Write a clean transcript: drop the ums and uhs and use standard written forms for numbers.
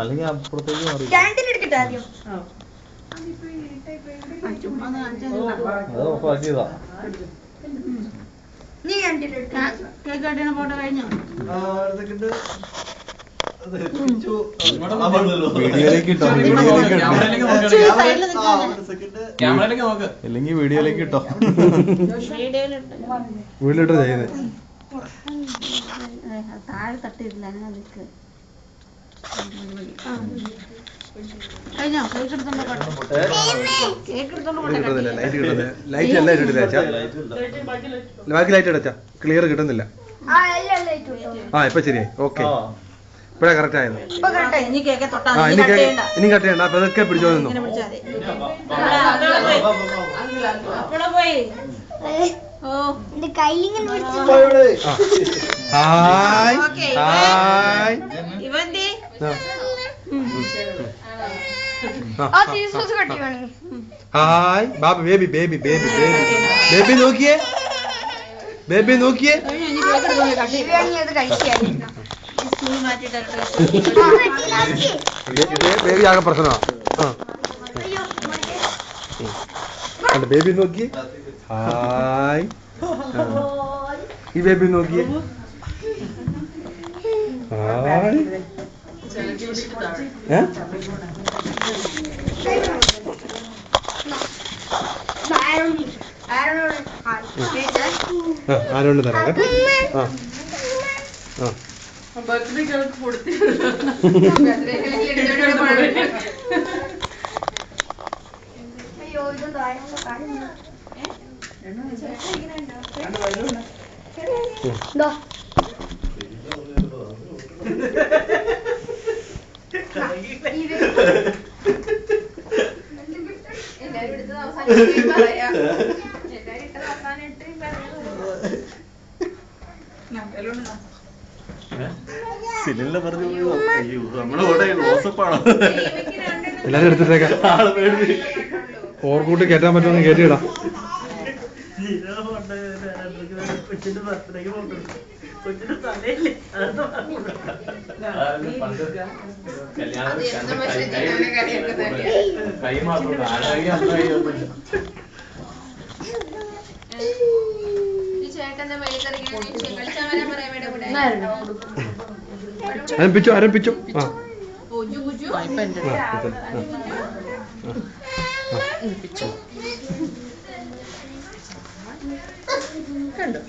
അല്ലെങ്കിൽ അപ്പുറത്തേക്ക് മാറി അത് ഓഫാക്കിയതാ. വീഡിയോയിലേക്ക് ഇട്ടോ, അല്ലെങ്കിൽ വീഡിയോയിലേക്ക് ഇട്ടോ. വീട്ടിലിട്ടോ ചെയ്യുന്നത് താഴെ തട്ടിയില്ല. ബാക്കി ലൈറ്റ് അടച്ചാ ക്ലിയർ കിട്ടുന്നില്ല. ആ ഇപ്പൊ ശരിയായി. ഓക്കെ, ഇപ്പഴാ കറക്റ്റ് ആയത്. ഇനി കട്ട് ചെയ്യണ്ട. അപ്പൊ ഇതൊക്കെ പിടിച്ചോ നിന്നു. Hi hi hi Babu. Baby baby baby baby baby നോക്കിയേ, ബേബി നോക്കിയേ. ബേബി ആകെ പ്രശ്നമാ. ബേബി നോക്കിയേ. ഹായ്. ഈ ബേബി നോക്കിയേ. ഹായ്. ആരോണ്ട് തരാം. എല്ലാരും എടുത്തിട്ടേക്കാം. ഓർക്കൂട്ട് കയറ്റാൻ പറ്റുമെന്ന് കയറ്റിയിടാം. ആരംഭിച്ചു ആരംഭിച്ചു. ആ കണ്ടോ.